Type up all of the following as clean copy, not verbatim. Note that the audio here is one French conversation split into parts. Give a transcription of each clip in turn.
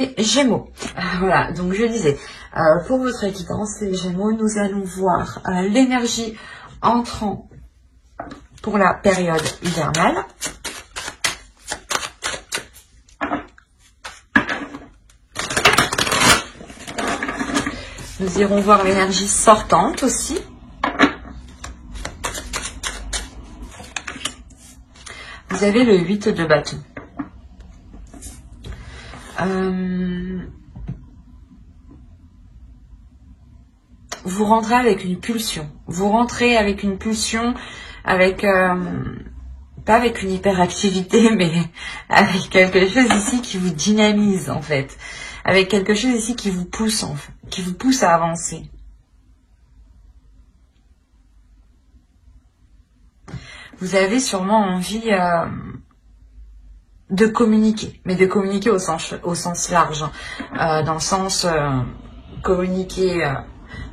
Et Gémeaux. Voilà, donc je disais, pour votre évidence, les Gémeaux, nous allons voir l'énergie entrant pour la période hivernale. Nous irons voir l'énergie sortante aussi. Vous avez le 8 de bâton. Vous rentrez avec une pulsion. Vous rentrez avec une pulsion, avec pas avec une hyperactivité, mais avec quelque chose ici qui vous dynamise en fait, avec quelque chose ici qui vous pousse qui vous pousse à avancer. Vous avez sûrement envie de communiquer, mais de communiquer au sens large, dans le sens communiquer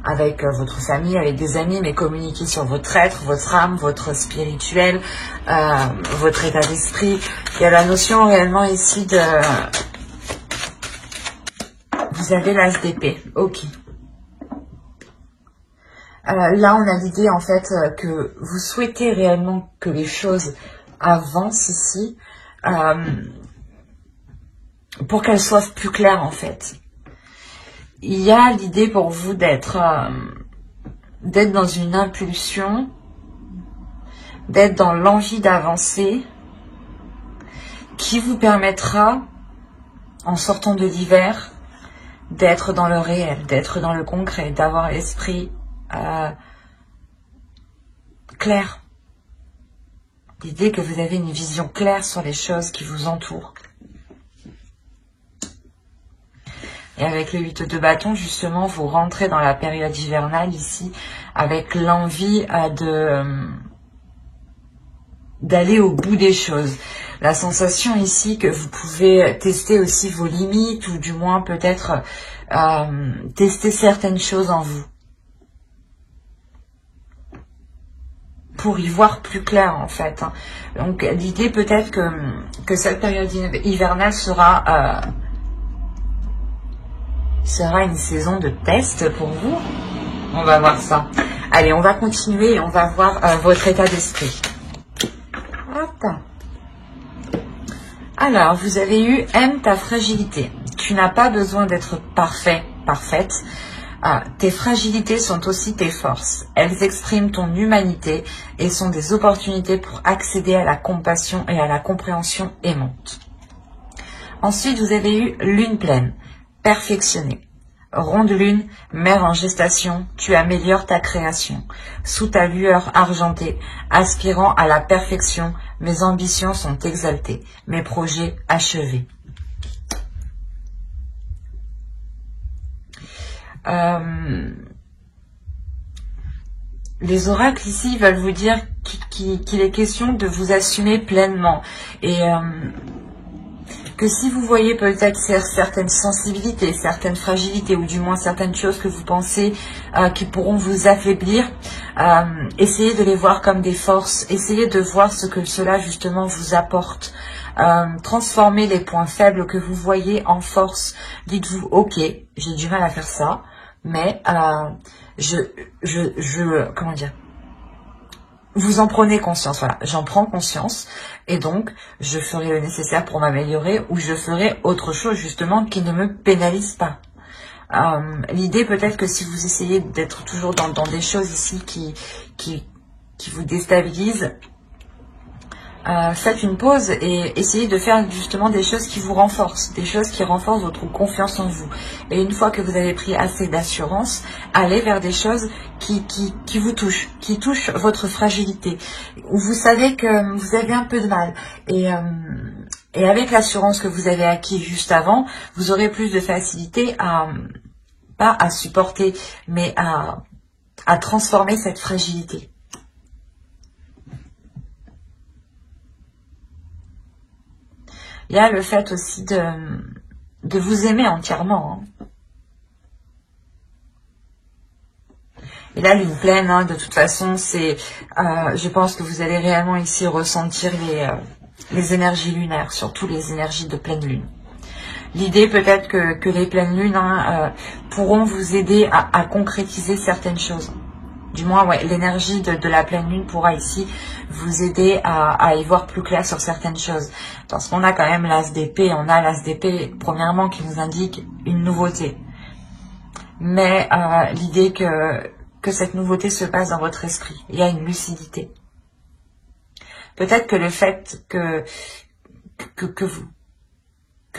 avec votre famille, avec des amis, mais communiquer sur votre être, votre âme, votre spirituel, votre état d'esprit. Il y a la notion réellement ici de... Vous avez l'as d'épée, ok. Là, on a l'idée en fait que vous souhaitez réellement que les choses avancent ici, pour qu'elles soient plus claires en fait. Il y a l'idée pour vous d'être dans une impulsion, d'être dans l'envie d'avancer, qui vous permettra, en sortant de l'hiver, d'être dans le réel, d'être dans le concret, d'avoir l'esprit clair. L'idée que vous avez une vision claire sur les choses qui vous entourent. Et avec le 8 de bâton, justement, vous rentrez dans la période hivernale ici, avec l'envie d'aller au bout des choses. La sensation ici que vous pouvez tester aussi vos limites, ou du moins peut-être tester certaines choses en vous. Pour y voir plus clair en fait. Donc l'idée peut-être que cette période hivernale sera une saison de test pour vous. On va voir ça. Allez, on va continuer et on va voir votre état d'esprit. Alors, vous avez eu aime ta fragilité. Tu n'as pas besoin d'être parfait, parfaite. Tes fragilités sont aussi tes forces. Elles expriment ton humanité et sont des opportunités pour accéder à la compassion et à la compréhension aimante. Ensuite, vous avez eu lune pleine, perfectionnée. Ronde lune, mère en gestation, tu améliores ta création. Sous ta lueur argentée, aspirant à la perfection, mes ambitions sont exaltées, mes projets achevés. Les oracles ici veulent vous dire qu'il est question de vous assumer pleinement et que si vous voyez peut-être certaines sensibilités, certaines fragilités ou du moins certaines choses que vous pensez qui pourront vous affaiblir, essayez de les voir comme des forces, essayez de voir ce que cela justement vous apporte. Transformez les points faibles que vous voyez en force. Dites-vous, ok, j'ai du mal à faire ça, mais comment dire, vous en prenez conscience, voilà, j'en prends conscience et donc je ferai le nécessaire pour m'améliorer ou je ferai autre chose justement qui ne me pénalise pas. L'idée peut-être que si vous essayez d'être toujours dans des choses ici qui vous déstabilisent, faites une pause et essayez de faire justement des choses qui vous renforcent, des choses qui renforcent votre confiance en vous. Et une fois que vous avez pris assez d'assurance, allez vers des choses qui vous touchent, qui touchent votre fragilité, où vous savez que vous avez un peu de mal. Et avec l'assurance que vous avez acquis juste avant, vous aurez plus de facilité pas à supporter, mais à transformer cette fragilité. Il y a le fait aussi de vous aimer entièrement. Et là, lune pleine, de toute façon, je pense que vous allez réellement ici ressentir les énergies lunaires, surtout les énergies de pleine lune. L'idée peut-être que les pleines lunes pourront vous aider à concrétiser certaines choses. Du moins, ouais, l'énergie de la pleine lune pourra ici vous aider à y voir plus clair sur certaines choses. Parce qu'on a quand même l'as d'épée, on a l'as d'épée, premièrement, qui nous indique une nouveauté. Mais l'idée que cette nouveauté se passe dans votre esprit, il y a une lucidité. Peut-être que le fait que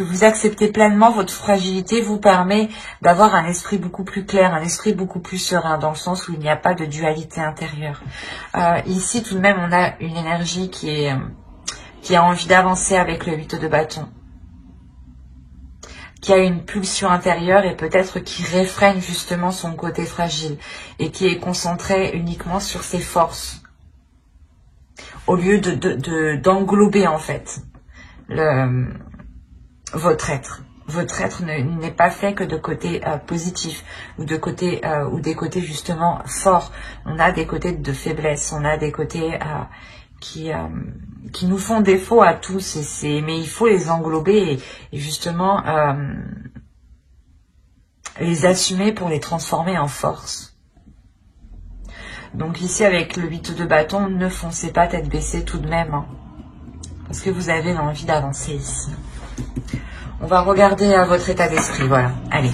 vous acceptez pleinement votre fragilité vous permet d'avoir un esprit beaucoup plus clair, un esprit beaucoup plus serein, dans le sens où il n'y a pas de dualité intérieure. Ici, tout de même, on a une énergie qui a envie d'avancer avec le 8 de bâton, qui a une pulsion intérieure et peut-être qui réfrène justement son côté fragile et qui est concentré uniquement sur ses forces, au lieu d'englober en fait votre être. Votre être n'est pas fait que de côtés positifs ou de côtés ou des côtés justement forts. On a des côtés de faiblesse, on a des côtés qui nous font défaut à tous, mais il faut les englober et justement les assumer pour les transformer en force. Donc ici avec le 8 de bâton, ne foncez pas tête baissée tout de même, hein, parce que vous avez l'envie d'avancer ici. On va regarder à votre état d'esprit, voilà. Allez,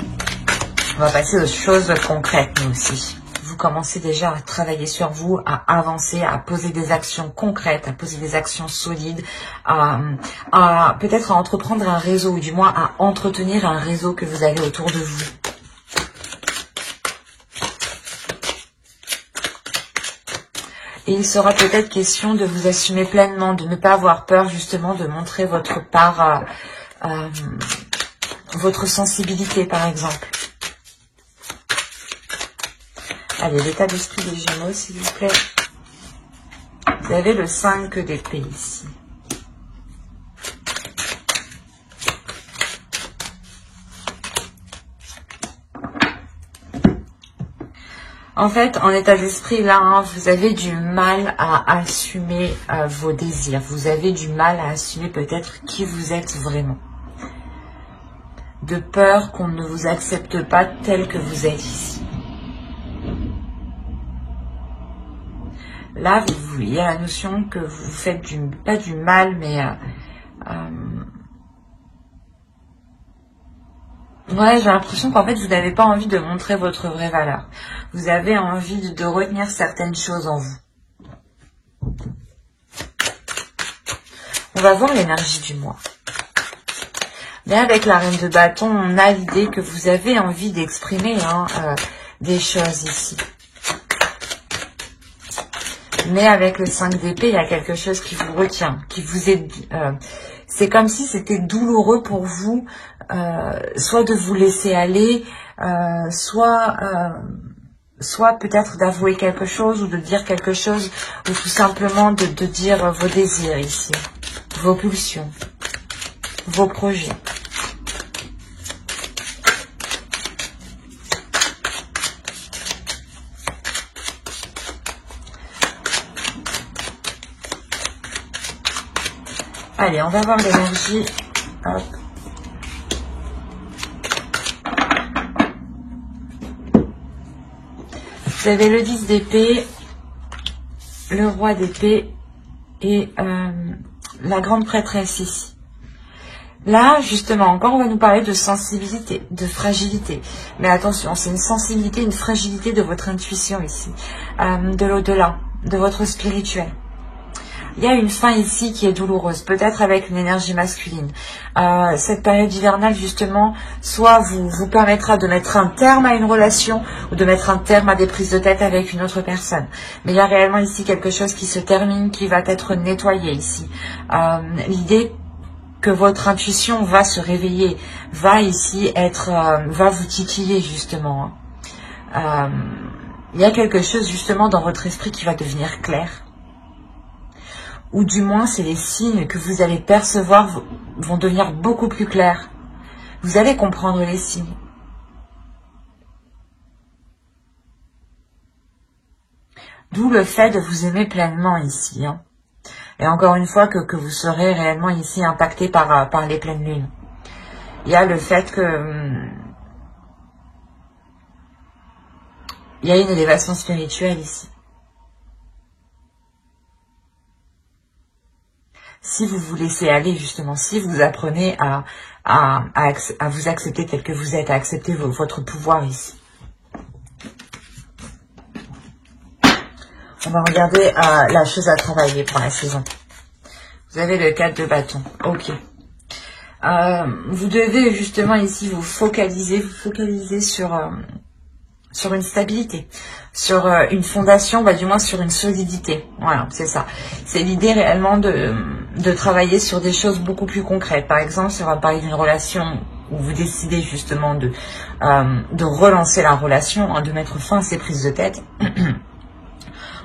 on va passer aux choses concrètes, nous aussi. Vous commencez déjà à travailler sur vous, à avancer, à poser des actions concrètes, à poser des actions solides, peut-être à entreprendre un réseau, ou du moins à entretenir un réseau que vous avez autour de vous. Et il sera peut-être question de vous assumer pleinement, de ne pas avoir peur justement de montrer votre part, votre sensibilité par exemple. Allez, l'état d'esprit des Gémeaux, s'il vous plaît. Vous avez le 5 d'épée ici. En fait, en état d'esprit, là, hein, vous avez du mal à assumer vos désirs. Vous avez du mal à assumer peut-être qui vous êtes vraiment. De peur qu'on ne vous accepte pas tel que vous êtes ici. Là, il y a la notion que vous faites pas du mal, mais ouais, j'ai l'impression qu'en fait, vous n'avez pas envie de montrer votre vraie valeur. Vous avez envie de retenir certaines choses en vous. On va voir l'énergie du mois. Mais avec la reine de bâton, on a l'idée que vous avez envie d'exprimer des choses ici. Mais avec le 5 d'épée, il y a quelque chose qui vous retient, qui vous est... c'est comme si c'était douloureux pour vous, soit de vous laisser aller, soit peut-être d'avouer quelque chose ou de dire quelque chose, ou tout simplement de dire vos désirs ici, vos pulsions, vos projets. Allez, on va voir l'énergie. Hop. Vous avez le 10 d'épée, le roi d'épée et la grande prêtresse ici. Là, justement, encore, on va nous parler de sensibilité, de fragilité. Mais attention, c'est une sensibilité, une fragilité de votre intuition ici, de l'au-delà, de votre spirituel. Il y a une fin ici qui est douloureuse, peut-être avec une énergie masculine. Cette période hivernale, justement, soit vous permettra de mettre un terme à une relation ou de mettre un terme à des prises de tête avec une autre personne. Mais il y a réellement ici quelque chose qui se termine, qui va être nettoyé ici. L'idée que votre intuition va se réveiller, va ici va vous titiller, justement. Il y a quelque chose, justement, dans votre esprit qui va devenir clair. Ou du moins, c'est les signes que vous allez percevoir vont devenir beaucoup plus clairs. Vous allez comprendre les signes. D'où le fait de vous aimer pleinement ici. Hein. Et encore une fois, que vous serez réellement ici impacté par les pleines lunes. il y a le fait que il y a une élévation spirituelle ici. Si vous vous laissez aller, justement, si vous apprenez à vous accepter tel que vous êtes, à accepter votre pouvoir ici. On va regarder la chose à travailler pour la saison. Vous avez le 4 de bâton. Ok. Vous devez justement ici vous focaliser sur une stabilité, sur une fondation, du moins sur une solidité. Voilà, c'est ça. C'est l'idée réellement de travailler sur des choses beaucoup plus concrètes. Par exemple, si on va parler d'une relation où vous décidez justement de relancer la relation, de mettre fin à ces prises de tête,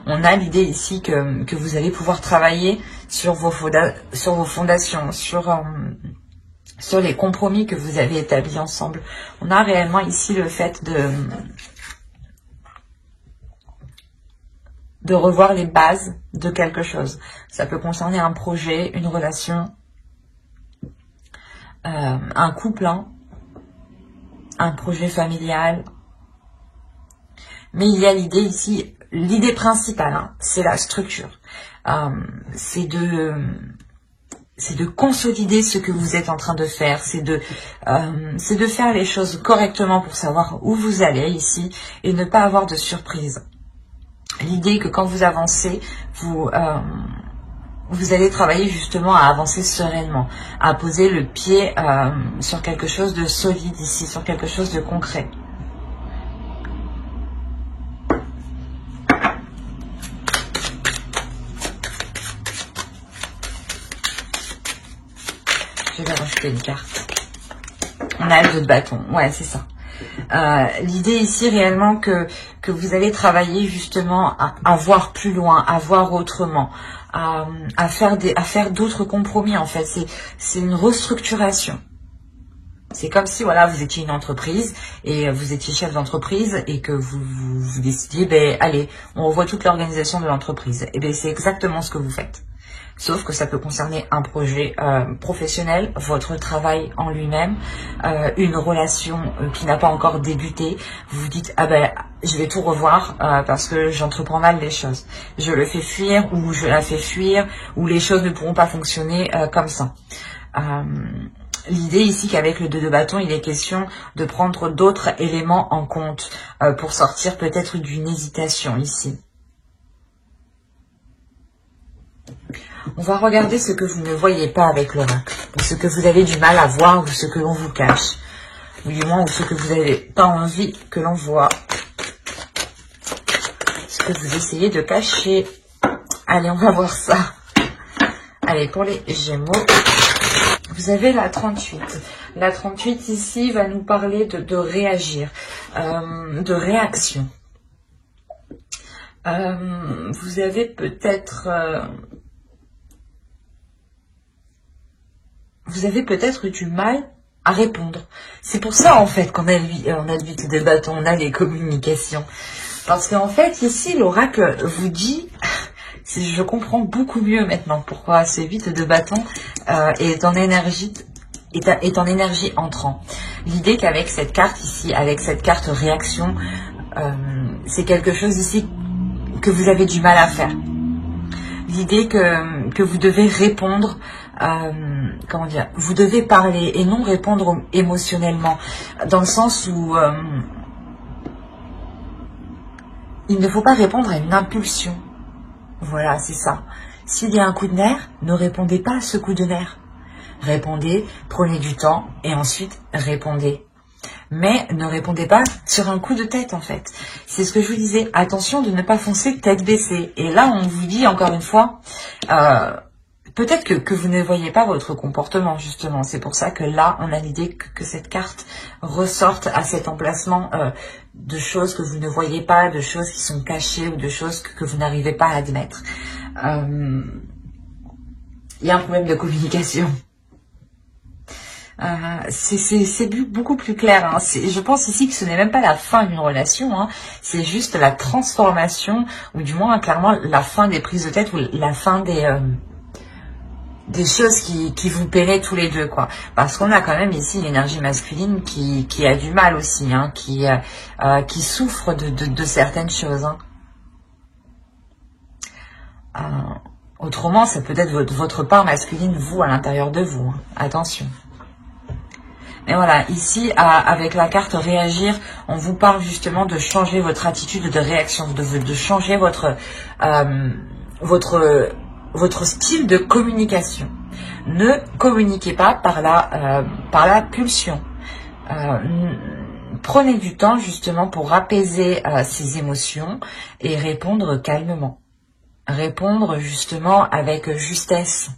on a l'idée ici que vous allez pouvoir travailler sur vos fondations, sur les compromis que vous avez établis ensemble. On a réellement ici le fait de revoir les bases de quelque chose. Ça peut concerner un projet, une relation, un couple, un projet familial. Mais il y a l'idée ici, l'idée principale, c'est la structure. C'est de consolider ce que vous êtes en train de faire, c'est de faire les choses correctement pour savoir où vous allez ici et ne pas avoir de surprise. L'idée que quand vous avancez, vous allez travailler justement à avancer sereinement, à poser le pied sur quelque chose de solide ici, sur quelque chose de concret. Je vais rajouter une carte. On a le 2 de bâton. Ouais, c'est ça. L'idée ici réellement que vous allez travailler justement à voir plus loin, à voir autrement, à faire d'autres compromis en fait. C'est une restructuration. C'est comme si voilà, vous étiez une entreprise et vous étiez chef d'entreprise et que vous décidiez, allez, on revoit toute l'organisation de l'entreprise. Et bien c'est exactement ce que vous faites. Sauf que ça peut concerner un projet professionnel, votre travail en lui-même, une relation qui n'a pas encore débuté. Vous vous dites, je vais tout revoir parce que j'entreprends mal les choses. Je le fais fuir ou je la fais fuir ou les choses ne pourront pas fonctionner comme ça. L'idée ici qu'avec le 2 de bâton, il est question de prendre d'autres éléments en compte pour sortir peut-être d'une hésitation ici. On va regarder ce que vous ne voyez pas avec l'oracle, ou ce que vous avez du mal à voir, ou ce que l'on vous cache, ou du moins, ou ce que vous n'avez pas envie que l'on voit, ce que vous essayez de cacher. Allez, on va voir ça. Allez, pour les Gémeaux, vous avez la 38. La 38 ici va nous parler de réagir, de réaction. Vous avez peut-être... vous avez peut-être eu du mal à répondre. C'est pour ça, en fait, qu'on a le 8 de bâton, on a les communications. Parce qu'en fait, ici, l'oracle vous dit, je comprends beaucoup mieux maintenant pourquoi ce 8 de bâton est en énergie entrant. L'idée qu'avec cette carte ici, avec cette carte réaction, c'est quelque chose ici que vous avez du mal à faire. L'idée que vous devez répondre, comment dire, vous devez parler et non répondre émotionnellement, dans le sens où il ne faut pas répondre à une impulsion. Voilà, c'est ça. S'il y a un coup de nerf, ne répondez pas à ce coup de nerf. Répondez, prenez du temps et ensuite répondez. Mais ne répondez pas sur un coup de tête en fait. C'est ce que je vous disais. Attention de ne pas foncer tête baissée. Et là, on vous dit encore une fois, peut-être que vous ne voyez pas votre comportement justement. C'est pour ça que là, on a l'idée que cette carte ressorte à cet emplacement de choses que vous ne voyez pas, de choses qui sont cachées ou de choses que vous n'arrivez pas à admettre. Il y a un problème de communication. C'est beaucoup plus clair. Hein. Je pense ici que ce n'est même pas la fin d'une relation. Hein. C'est juste la transformation, ou du moins clairement la fin des prises de tête ou la fin des des choses qui vous peignent tous les deux, quoi. Parce qu'on a quand même ici l'énergie masculine qui a du mal aussi, hein, qui souffre de certaines choses. Hein. Autrement, ça peut être votre part masculine, vous, à l'intérieur de vous. Hein. Attention. Mais voilà, ici, avec la carte réagir, on vous parle justement de changer votre attitude de réaction, de changer votre style de communication. Ne communiquez pas par la pulsion. Prenez du temps justement pour apaiser ces émotions et répondre calmement. Répondre justement avec justesse.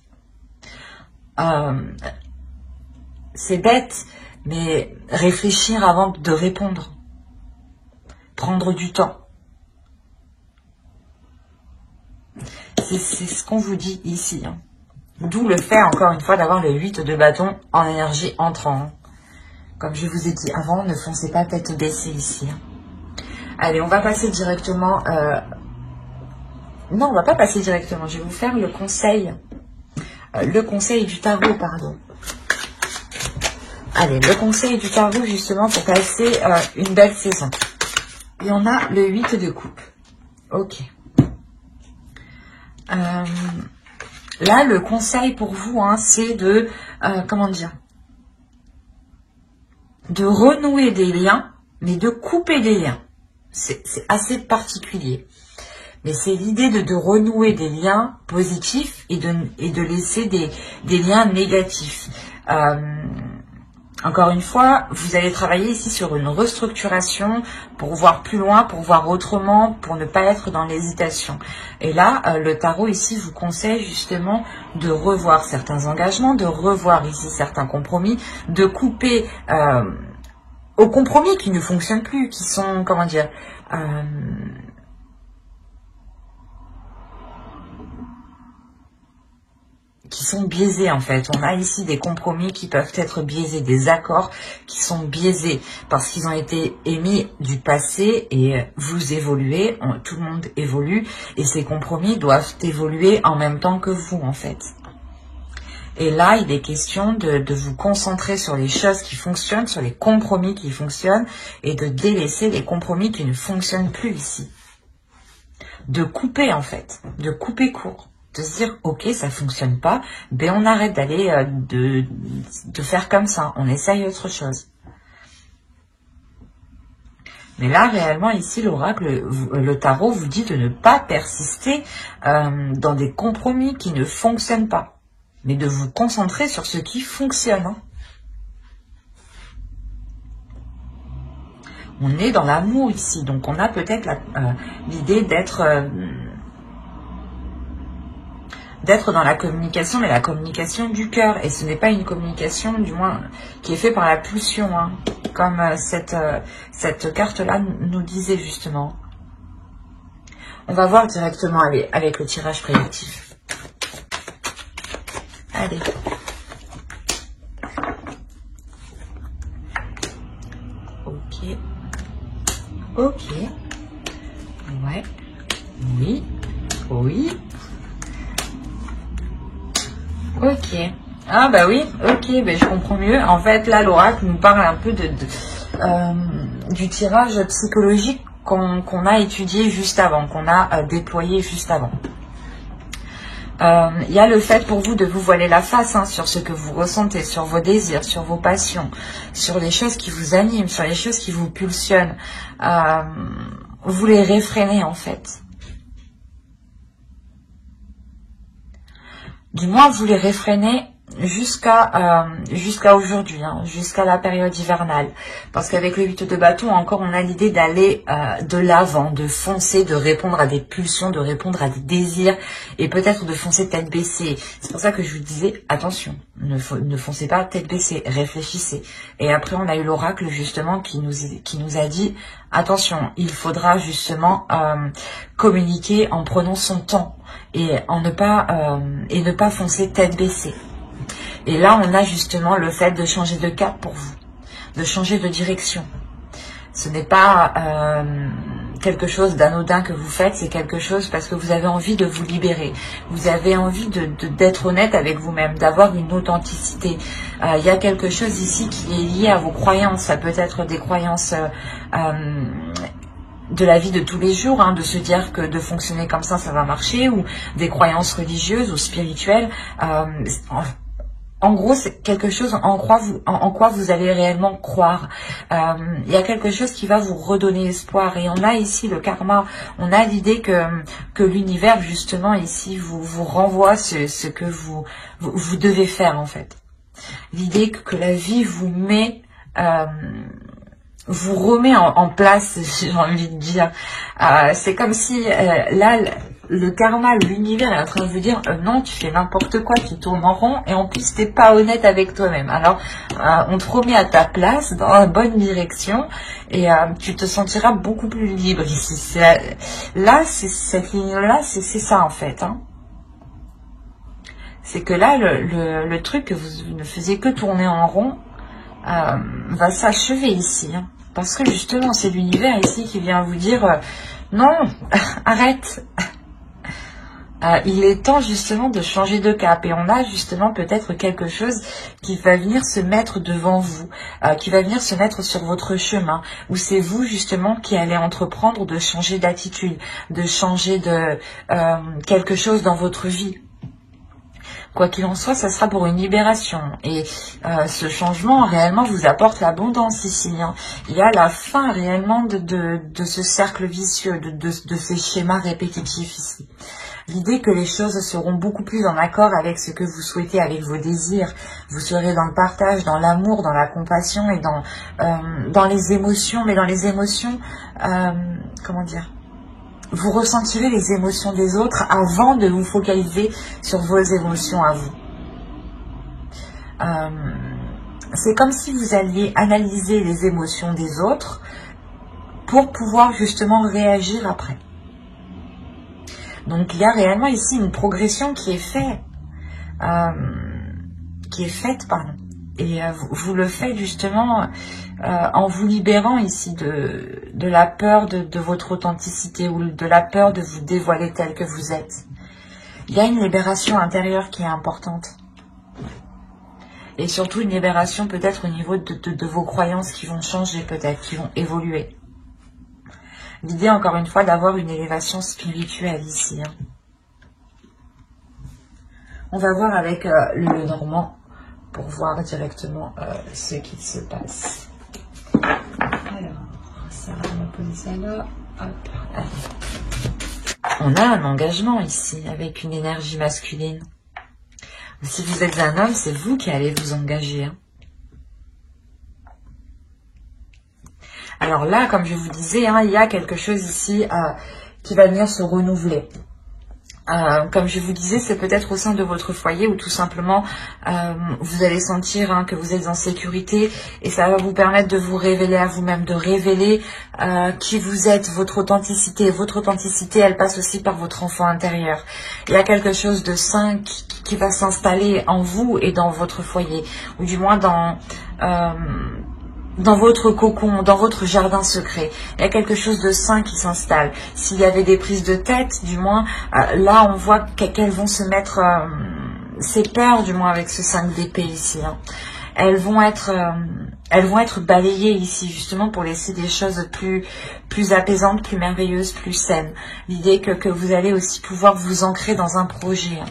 C'est bête, mais réfléchir avant de répondre. Prendre du temps. C'est ce qu'on vous dit ici. Hein. D'où le fait, encore une fois, d'avoir le 8 de bâton en énergie entrant. Comme je vous ai dit avant, ne foncez pas tête baissée ici. Hein. Allez, on va passer directement... Non, on va pas passer directement. Je vais vous faire le conseil. Le conseil du tarot, pardon. Allez, le conseil du tarot, justement, pour passer une belle saison. Et on a le 8 de coupe. Ok. Là, le conseil pour vous, hein, c'est de, comment dire, de renouer des liens, mais de couper des liens. C'est assez particulier. Mais c'est l'idée de renouer des liens positifs et de laisser des liens négatifs. Encore une fois, vous allez travailler ici sur une restructuration pour voir plus loin, pour voir autrement, pour ne pas être dans l'hésitation. Et là, le tarot ici vous conseille justement de revoir certains engagements, de revoir ici certains compromis, de couper aux compromis qui ne fonctionnent plus, qui sont, comment dire, qui sont biaisés en fait. On a ici des compromis qui peuvent être biaisés, des accords qui sont biaisés parce qu'ils ont été émis du passé et vous évoluez, tout le monde évolue et ces compromis doivent évoluer en même temps que vous en fait. Et là, il est question de vous concentrer sur les choses qui fonctionnent, sur les compromis qui fonctionnent et de délaisser les compromis qui ne fonctionnent plus ici. De couper en fait, de couper court. De se dire, ok, ça fonctionne pas, ben on arrête d'aller, de faire comme ça, on essaye autre chose. Mais là, réellement, ici, l'oracle, le tarot vous dit de ne pas persister dans des compromis qui ne fonctionnent pas, mais de vous concentrer sur ce qui fonctionne. Hein. On est dans l'amour ici, donc on a peut-être l'idée d'être dans la communication, mais la communication du cœur. Et ce n'est pas une communication, du moins, qui est faite par la pulsion, hein, comme cette carte-là nous disait justement. On va voir directement avec le tirage prédictif. Allez. Ok. Ok. Ouais. Oui. Oui. Ok. Ah bah oui, ok, bah je comprends mieux. En fait, là, l'oracle nous parle un peu du tirage psychologique qu'on a étudié juste avant, qu'on a déployé juste avant. Il y a le fait pour vous de vous voiler la face hein, sur ce que vous ressentez, sur vos désirs, sur vos passions, sur les choses qui vous animent, sur les choses qui vous pulsionnent. Vous les réfrénez en fait. Du moins, vous les réfrénez jusqu'à aujourd'hui, hein, jusqu'à la période hivernale. Parce qu'avec le 8 de bâton, encore, on a l'idée d'aller de l'avant, de foncer, de répondre à des pulsions, de répondre à des désirs, et peut-être de foncer tête baissée. C'est pour ça que je vous disais, attention, ne foncez pas tête baissée, réfléchissez. Et après, on a eu l'oracle, justement, qui nous a dit, attention, il faudra justement communiquer en prenant son temps et ne pas foncer tête baissée. Et là, on a justement le fait de changer de cap pour vous, de changer de direction. Ce n'est pas quelque chose d'anodin que vous faites, c'est quelque chose parce que vous avez envie de vous libérer. Vous avez envie d'être honnête avec vous-même, d'avoir une authenticité. Il y a quelque chose ici qui est lié à vos croyances. Ça peut être des croyances de la vie de tous les jours, hein, de se dire que de fonctionner comme ça va marcher, ou des croyances religieuses ou spirituelles. En gros, c'est quelque chose en quoi vous allez réellement croire. Il y a quelque chose qui va vous redonner espoir. Et on a ici le karma. On a l'idée que l'univers, justement, ici, vous renvoie ce que vous devez faire, en fait. L'idée que la vie vous met... vous remet en place, j'ai envie de dire. C'est comme si, là... Le karma, l'univers est en train de vous dire non, tu fais n'importe quoi, tu tournes en rond et en plus t'es pas honnête avec toi-même. Alors on te remet à ta place dans la bonne direction et tu te sentiras beaucoup plus libre ici. Là, cette ligne-là, c'est ça en fait. Hein. C'est que là, le truc que vous ne faisiez que tourner en rond va s'achever ici. Hein. Parce que justement, c'est l'univers ici qui vient vous dire non, arrête. Il est temps justement de changer de cap et on a justement peut-être quelque chose qui va venir se mettre devant vous, qui va venir se mettre sur votre chemin, où c'est vous justement qui allez entreprendre de changer d'attitude, de changer de quelque chose dans votre vie. Quoi qu'il en soit, ça sera pour une libération. Et ce changement réellement vous apporte l'abondance ici. Hein. Il y a la fin réellement de ce cercle vicieux, de ces schémas répétitifs ici. L'idée que les choses seront beaucoup plus en accord avec ce que vous souhaitez, avec vos désirs. Vous serez dans le partage, dans l'amour, dans la compassion et dans les émotions. Mais dans les émotions, comment dire ? Vous ressentirez les émotions des autres avant de vous focaliser sur vos émotions à vous. C'est comme si vous alliez analyser les émotions des autres pour pouvoir justement réagir après. Donc il y a réellement ici une progression qui est faite, et vous le faites justement en vous libérant ici de la peur de votre authenticité ou de la peur de vous dévoiler tel que vous êtes. Il y a une libération intérieure qui est importante. Et surtout une libération peut-être au niveau de vos croyances qui vont changer peut-être, qui vont évoluer. L'idée, encore une fois, d'avoir une élévation spirituelle ici. Hein. On va voir avec le Normand pour voir directement ce qu'il se passe. Alors, ça, on va poser ça là. Hop, allez. On a un engagement ici avec une énergie masculine. Si vous êtes un homme, c'est vous qui allez vous engager. Hein. Alors là, comme je vous disais, hein, il y a quelque chose ici qui va venir se renouveler. Comme je vous disais, c'est peut-être au sein de votre foyer où tout simplement vous allez sentir hein, que vous êtes en sécurité et ça va vous permettre de vous révéler à vous-même, de révéler qui vous êtes, votre authenticité. Et votre authenticité, elle passe aussi par votre enfant intérieur. Il y a quelque chose de sain qui va s'installer en vous et dans votre foyer, ou du moins dans votre cocon, dans votre jardin secret. Il y a quelque chose de sain qui s'installe. S'il y avait des prises de tête, du moins, là on voit qu'elles vont se mettre, ces peurs du moins avec ce 5 d'épée ici, hein. Elles vont être balayées ici justement pour laisser des choses plus apaisantes, plus merveilleuses, plus saines. L'idée que vous allez aussi pouvoir vous ancrer dans un projet, hein.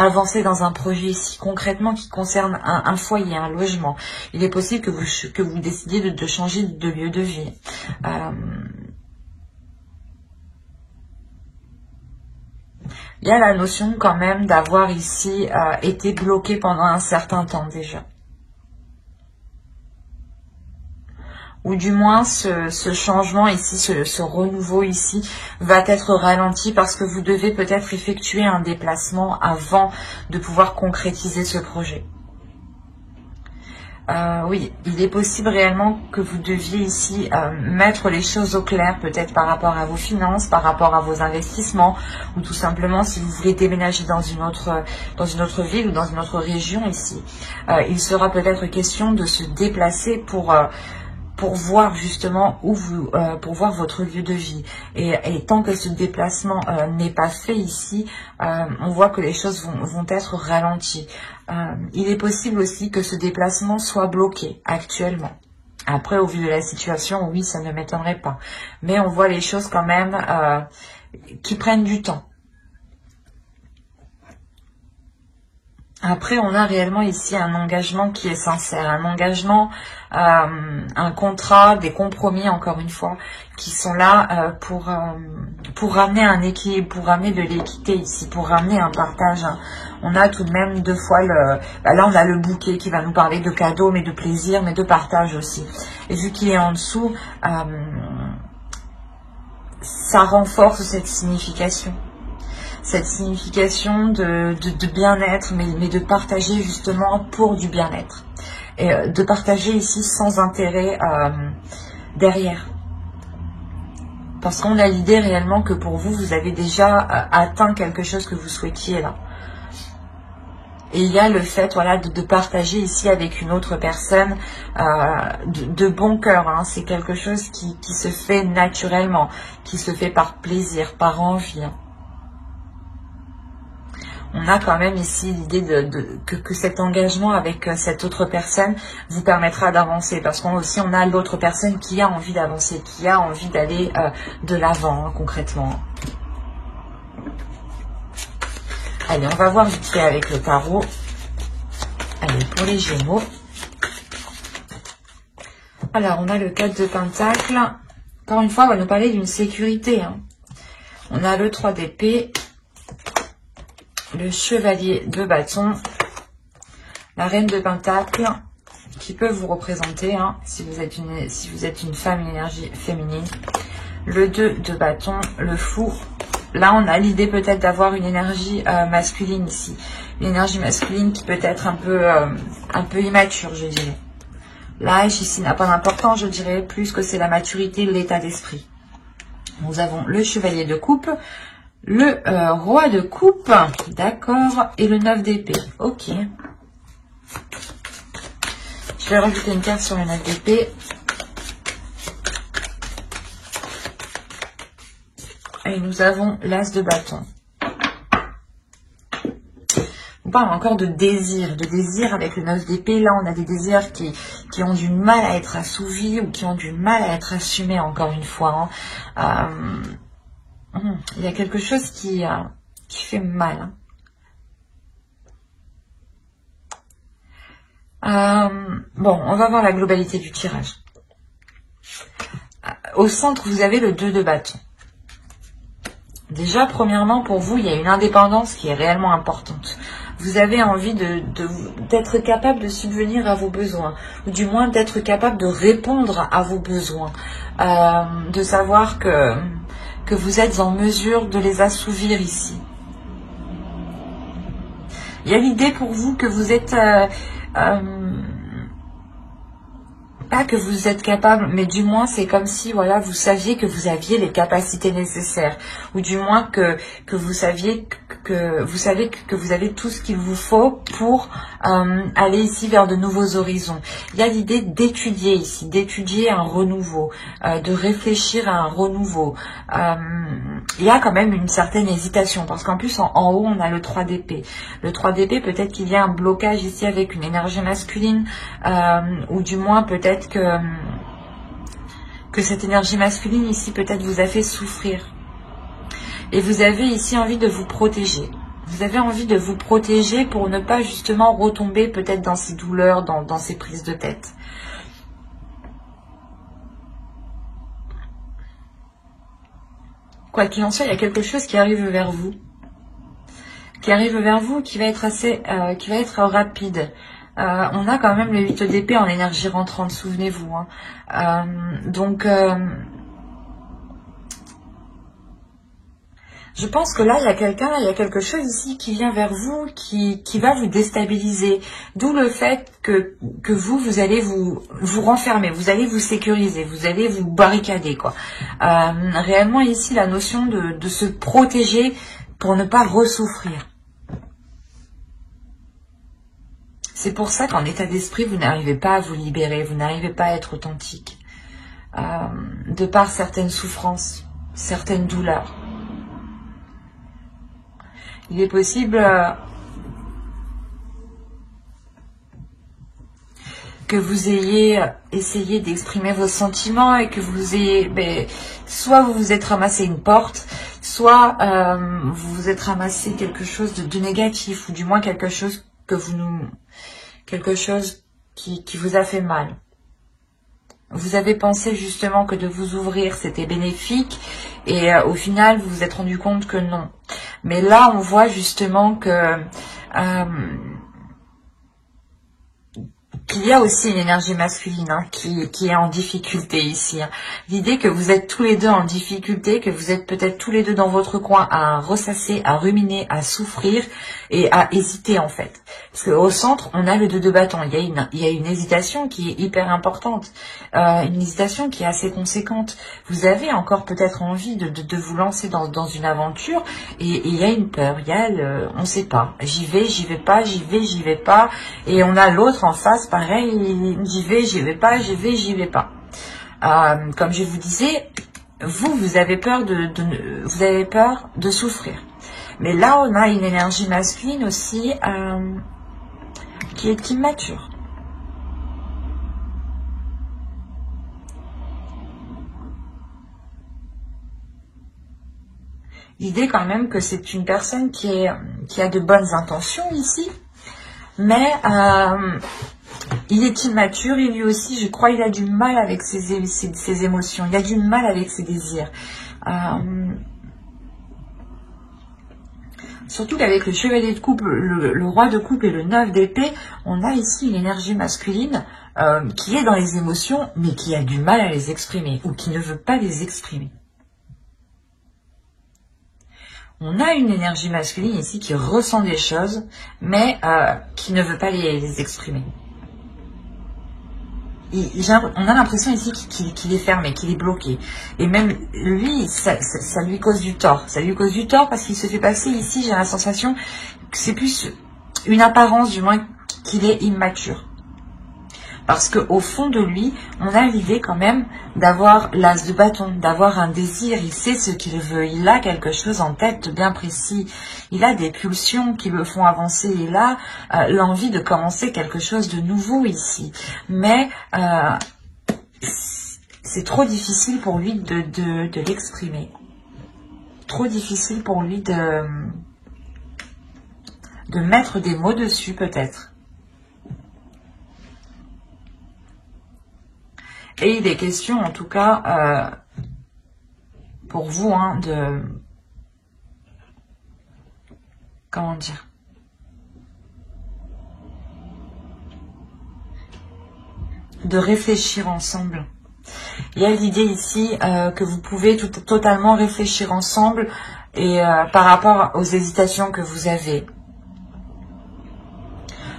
Avancer dans un projet ici concrètement qui concerne un foyer, un logement. Il est possible que vous décidiez de changer de lieu de vie. Il y a la notion quand même d'avoir ici été bloqué pendant un certain temps déjà. Ou du moins ce changement ici, ce renouveau ici va être ralenti parce que vous devez peut-être effectuer un déplacement avant de pouvoir concrétiser ce projet. Oui, il est possible réellement que vous deviez ici mettre les choses au clair, peut-être par rapport à vos finances, par rapport à vos investissements, ou tout simplement si vous voulez déménager dans une autre ville ou dans une autre région ici. Il sera peut-être question de se déplacer pour pour voir justement où vous, pour voir votre lieu de vie. Et tant que ce déplacement n'est pas fait ici, on voit que les choses vont être ralenties. Il est possible aussi que ce déplacement soit bloqué actuellement. Après, au vu de la situation, oui, ça ne m'étonnerait pas. Mais on voit les choses quand même qui prennent du temps. Après, on a réellement ici un engagement qui est sincère, un engagement, un contrat, des compromis, encore une fois, qui sont là pour ramener un équilibre, pour ramener de l'équité ici, pour ramener un partage. On a tout de même deux fois là on a le bouquet qui va nous parler de cadeaux, mais de plaisir, mais de partage aussi. Et vu qu'il est en dessous, ça renforce cette signification. Cette signification de bien-être, mais de partager justement pour du bien-être. Et de partager ici sans intérêt derrière. Parce qu'on a l'idée réellement que pour vous, vous avez déjà atteint quelque chose que vous souhaitiez là. Et il y a le fait, voilà, de partager ici avec une autre personne de bon cœur. Hein. C'est quelque chose qui se fait naturellement, qui se fait par plaisir, par envie. Hein. On a quand même ici l'idée que cet engagement avec cette autre personne vous permettra d'avancer. Parce qu'on aussi on a l'autre personne qui a envie d'avancer, qui a envie d'aller de l'avant, hein, concrètement. Allez, on va voir vite fait avec le tarot. Allez, pour les Gémeaux. Alors, on a le 4 de Pentacle. Encore une fois, on va nous parler d'une sécurité. Hein. On a le 3 d'épée. Le chevalier de bâton, la reine de pentacle, qui peut vous représenter, hein, si vous êtes une femme, une énergie féminine, le 2 de bâton, le fou. Là, on a l'idée peut-être d'avoir une énergie masculine ici, une énergie masculine qui peut être un peu immature, je dirais. L'âge ici n'a pas d'importance, je dirais plus que c'est la maturité, l'état d'esprit. Nous avons le chevalier de coupe. Le roi de coupe, d'accord, et le 9 d'épée, ok. Je vais rajouter une carte sur le 9 d'épée. Et nous avons l'as de bâton. On parle encore de désir avec le 9 d'épée. Là, on a des désirs qui ont du mal à être assouvis ou qui ont du mal à être assumés, encore une fois. Hein. Il y a quelque chose qui fait mal. Bon, on va voir la globalité du tirage. Au centre, vous avez le 2 de bâton. Déjà, premièrement, pour vous, il y a une indépendance qui est réellement importante. Vous avez envie d'être capable de subvenir à vos besoins, ou du moins d'être capable de répondre à vos besoins, de savoir que vous êtes en mesure de les assouvir ici. Il y a l'idée pour vous que vous êtes... pas que vous êtes capable, mais du moins c'est comme si voilà vous saviez que vous aviez les capacités nécessaires, ou du moins que vous saviez que vous avez tout ce qu'il vous faut pour aller ici vers de nouveaux horizons. Il y a l'idée d'étudier ici, d'étudier un renouveau, de réfléchir à un renouveau. Il y a quand même une certaine hésitation, parce qu'en plus en haut on a le 3 d'épée. Le 3 d'épée, peut-être qu'il y a un blocage ici avec une énergie masculine, ou du moins peut-être que cette énergie masculine ici peut-être vous a fait souffrir. Et vous avez ici envie de vous protéger. Vous avez envie de vous protéger pour ne pas justement retomber peut-être dans ces douleurs, dans ces prises de tête. Quoi qu'il en soit, il y a quelque chose qui arrive vers vous. Qui va être assez, qui va être rapide. On a quand même le 8 d'épée en énergie rentrante, souvenez-vous. Hein. Je pense que là, il y a quelque chose ici qui vient vers vous, qui va vous déstabiliser. D'où le fait que vous allez vous renfermer, vous allez vous sécuriser, vous allez vous barricader, quoi. Réellement, ici, la notion de se protéger pour ne pas ressouffrir. C'est pour ça qu'en état d'esprit, vous n'arrivez pas à vous libérer, vous n'arrivez pas à être authentique. de par certaines souffrances, certaines douleurs. Il est possible que vous ayez essayé d'exprimer vos sentiments et que vous ayez, soit vous vous êtes ramassé une porte, soit vous vous êtes ramassé quelque chose de négatif, ou du moins quelque chose qui vous a fait mal. Vous avez pensé justement que de vous ouvrir c'était bénéfique et au final vous vous êtes rendu compte que non. Mais là on voit justement que qu'il y a aussi une énergie masculine qui est en difficulté ici. L'idée que vous êtes tous les deux en difficulté, que vous êtes peut-être tous les deux dans votre coin à ressasser, à ruminer, à souffrir et à hésiter en fait. Parce qu'au centre, on a le 2 de bâton. Il y a une hésitation qui est hyper importante, une hésitation qui est assez conséquente. Vous avez encore peut-être envie de vous lancer dans une aventure et il y a une peur, il y a on ne sait pas. J'y vais pas, j'y vais pas. Et on a l'autre en face, pareil, j'y vais pas, j'y vais pas. Comme je vous disais, vous avez peur vous avez peur de souffrir. Mais là, on a une énergie masculine aussi qui est immature. L'idée quand même que c'est une personne qui a de bonnes intentions ici, mais il est immature et lui aussi, je crois, il a du mal avec ses émotions, il a du mal avec ses désirs. Surtout qu'avec le chevalier de coupe, le roi de coupe et le 9 d'épée, on a ici une énergie masculine qui est dans les émotions, mais qui a du mal à les exprimer, ou qui ne veut pas les exprimer. On a une énergie masculine ici qui ressent des choses, mais qui ne veut pas les exprimer. On a l'impression ici qu'il est fermé, qu'il est bloqué. Et même lui, ça lui cause du tort. Ça lui cause du tort parce qu'il se fait passer ici, j'ai la sensation que c'est plus une apparence, du moins, qu'il est immature. Parce qu'au fond de lui, on a l'idée quand même d'avoir l'as de bâton, d'avoir un désir. Il sait ce qu'il veut, il a quelque chose en tête bien précis. Il a des pulsions qui le font avancer. Il a l'envie de commencer quelque chose de nouveau ici. Mais c'est trop difficile pour lui de l'exprimer. Trop difficile pour lui de mettre des mots dessus peut-être. Et il est question, en tout cas, pour vous, comment dire, de réfléchir ensemble. Il y a l'idée ici que vous pouvez totalement réfléchir ensemble et par rapport aux hésitations que vous avez.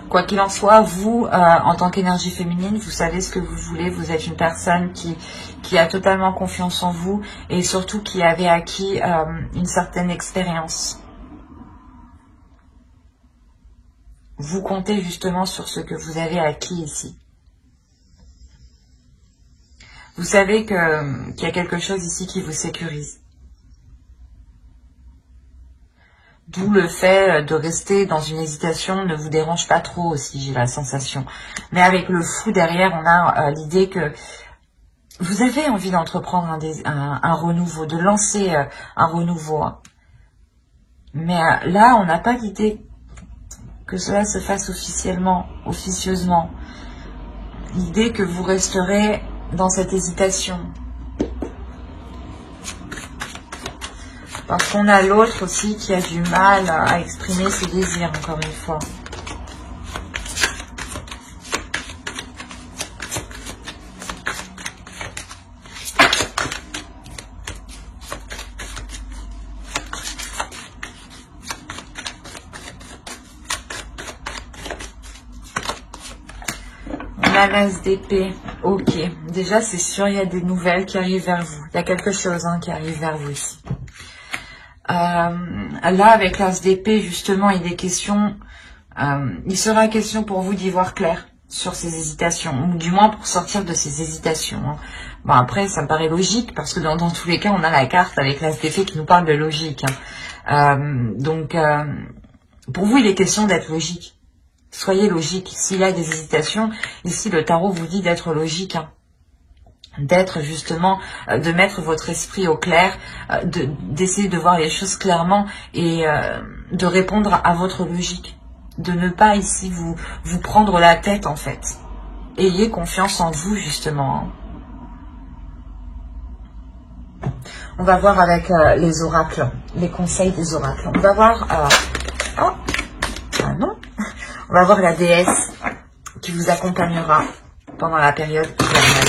Quoi qu'il en soit, vous, en tant qu'énergie féminine, vous savez ce que vous voulez. Vous êtes une personne qui a totalement confiance en vous et surtout qui avait acquis une certaine expérience. Vous comptez justement sur ce que vous avez acquis ici. Vous savez qu'il y a quelque chose ici qui vous sécurise. D'où le fait de rester dans une hésitation ne vous dérange pas trop aussi, j'ai la sensation. Mais avec le fou derrière, on a l'idée que vous avez envie d'entreprendre un renouveau, de lancer un renouveau. Mais là, on n'a pas l'idée que cela se fasse officieusement. L'idée que vous resterez dans cette hésitation. Parce qu'on a l'autre aussi qui a du mal à exprimer ses désirs, encore une fois. On a l'as d'épée. Ok. Déjà, c'est sûr, il y a des nouvelles qui arrivent vers vous. Il y a quelque chose qui arrive vers vous ici. Là, avec l'as d'épée, justement, il sera question pour vous d'y voir clair. sur ces hésitations, ou du moins pour sortir de ces hésitations. Hein. Bon, après, ça me paraît logique, parce que dans tous les cas, on a la carte avec l'as d'épée qui nous parle de logique. Hein. Pour vous, il est question d'être logique. Soyez logique. S'il y a des hésitations, ici, le tarot vous dit d'être logique. Hein. D'être justement, de mettre votre esprit au clair, d'essayer de voir les choses clairement et de répondre à votre logique. De ne pas ici vous prendre la tête en fait. Ayez confiance en vous justement. On va voir avec les oracles, les conseils des oracles. On va voir... non. On va voir la déesse qui vous accompagnera pendant la période hivernale.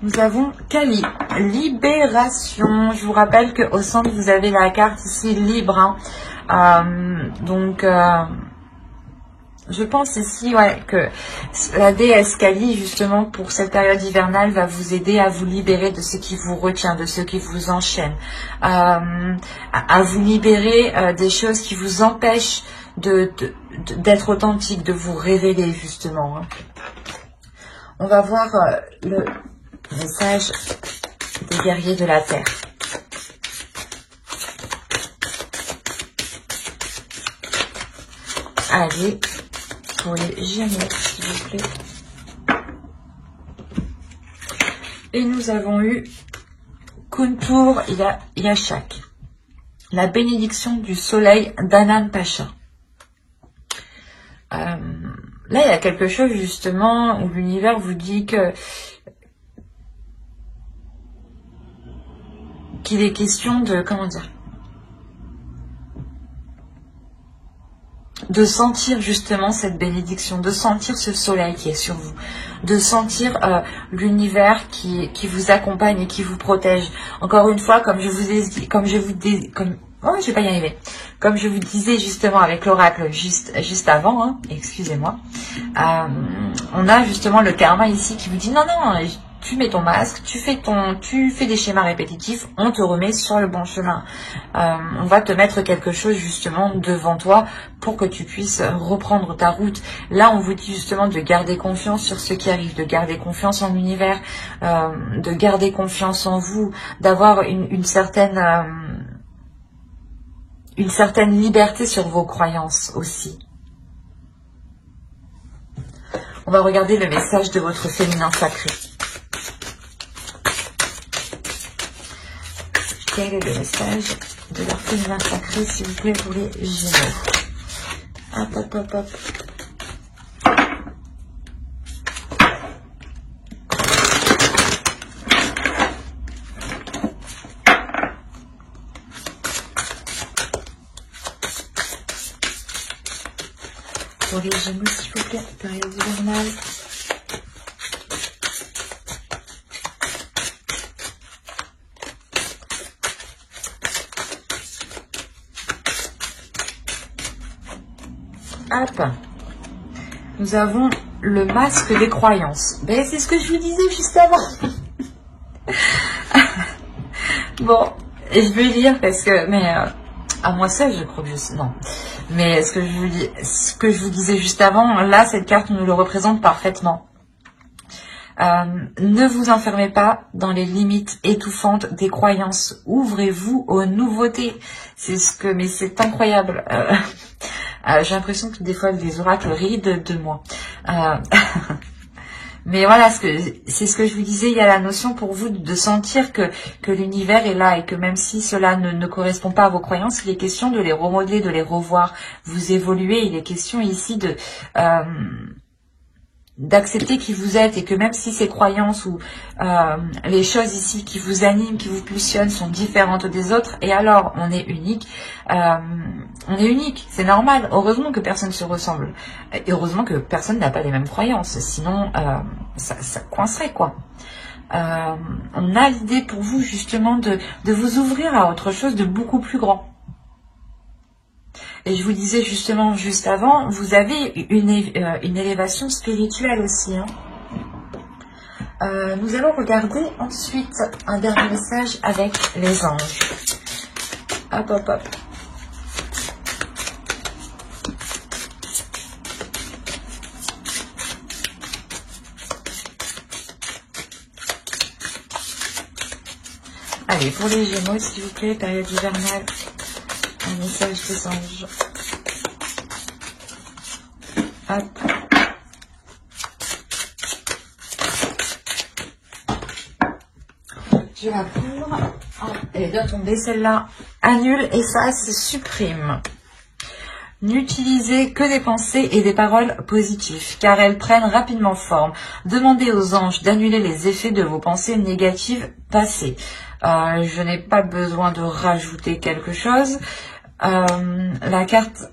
Nous avons Kali, libération. Je vous rappelle qu'au centre, vous avez la carte ici, libre. Hein. Je pense ici que la déesse Kali, justement, pour cette période hivernale, va vous aider à vous libérer de ce qui vous retient, de ce qui vous enchaîne. À vous libérer des choses qui vous empêchent d'être authentique, de vous révéler, justement. Hein. On va voir le message des guerriers de la terre. Allez, pour les Gémeaux, s'il vous plaît. Et nous avons eu Kuntur Yashak, la bénédiction du soleil d'Anan Pacha. Là, il y a quelque chose justement où l'univers vous dit qu'il est question de, comment dire, de sentir justement cette bénédiction, de sentir ce soleil qui est sur vous, de sentir l'univers qui vous accompagne et qui vous protège. Encore une fois, comme je vous ai dit, comme je vais pas y arriver. Comme je vous disais justement avec l'oracle juste avant, hein, excusez-moi, on a justement le karma ici qui vous dit non, tu mets ton masque, tu fais des schémas répétitifs, on te remet sur le bon chemin. On va te mettre quelque chose justement devant toi pour que tu puisses reprendre ta route. Là, on vous dit justement de garder confiance sur ce qui arrive, de garder confiance en l'univers, de garder confiance en vous, d'avoir une certaine liberté sur vos croyances aussi. On va regarder le message de votre féminin sacré. Quel est le message de leur féminin sacré, s'il vous plaît, pour les Gémeaux? Hop, hop, hop, hop. Pour les Gémeaux, s'il vous plaît, période hivernale. Hop. Nous avons le masque des croyances. Ben, c'est ce que je vous disais juste avant. Bon, je vais lire parce que... Mais à moi seule, je crois que je sais... Non. Mais ce que je vous disais juste avant, là, cette carte nous le représente parfaitement. Ne vous enfermez pas dans les limites étouffantes des croyances. Ouvrez-vous aux nouveautés. Mais c'est incroyable. J'ai l'impression que des fois, les oracles rient de moi. Mais voilà, c'est ce que je vous disais, il y a la notion pour vous de sentir que l'univers est là et que même si cela ne correspond pas à vos croyances, il est question de les remodeler, de les revoir. Vous évoluez, il est question ici d'accepter qui vous êtes et que même si ces croyances ou les choses ici qui vous animent, qui vous passionnent sont différentes des autres, et alors on est unique, c'est normal. Heureusement que personne ne se ressemble et heureusement que personne n'a pas les mêmes croyances, sinon ça coincerait quoi. On a l'idée pour vous justement de vous ouvrir à autre chose de beaucoup plus grand. Et je vous disais justement juste avant, vous avez une élévation spirituelle aussi. Hein. Nous allons regarder ensuite un dernier message avec les anges. Hop, hop, hop. Allez, pour les Gémeaux, s'il vous plaît, période hivernale, un message des anges. Hop. Je la couvre. Elle doit tomber, celle-là. Annule, efface, supprime. N'utilisez que des pensées et des paroles positives, car elles prennent rapidement forme. Demandez aux anges d'annuler les effets de vos pensées négatives passées. Je n'ai pas besoin de rajouter quelque chose. La carte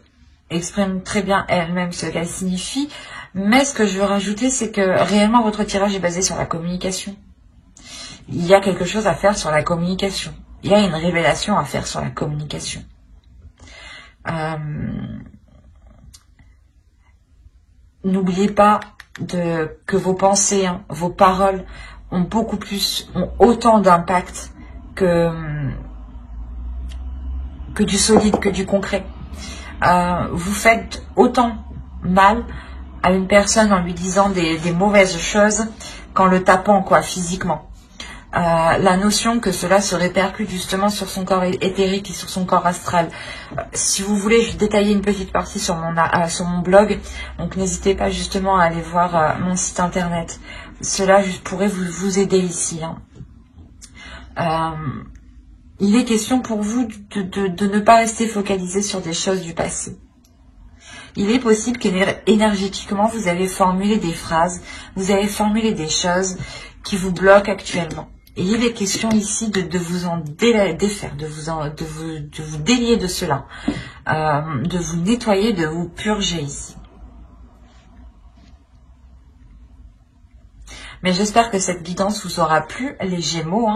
exprime très bien elle-même ce qu'elle signifie, mais ce que je veux rajouter, c'est que réellement votre tirage est basé sur la communication. Il y a quelque chose à faire sur la communication. Il y a une révélation à faire sur la communication. N'oubliez pas que vos pensées, vos paroles ont autant d'impact que du solide, que du concret. Vous faites autant mal à une personne en lui disant des mauvaises choses qu'en le tapant physiquement. La notion que cela se répercute justement sur son corps éthérique et sur son corps astral. Si vous voulez, je vais détailler une petite partie sur mon blog, donc n'hésitez pas justement à aller voir mon site internet. Cela pourrait vous aider ici. Il est question pour vous de ne pas rester focalisé sur des choses du passé. Il est possible qu'énergétiquement, vous avez formulé des phrases, vous avez formulé des choses qui vous bloquent actuellement. Et il est question ici de vous en défaire, de vous délier de cela, de vous nettoyer, de vous purger ici. Mais j'espère que cette guidance vous aura plu, les Gémeaux.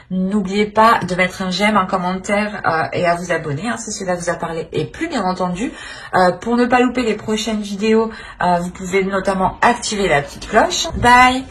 N'oubliez pas de mettre un j'aime, un commentaire et à vous abonner si cela vous a parlé et plu, bien entendu. Pour ne pas louper les prochaines vidéos, vous pouvez notamment activer la petite cloche. Bye!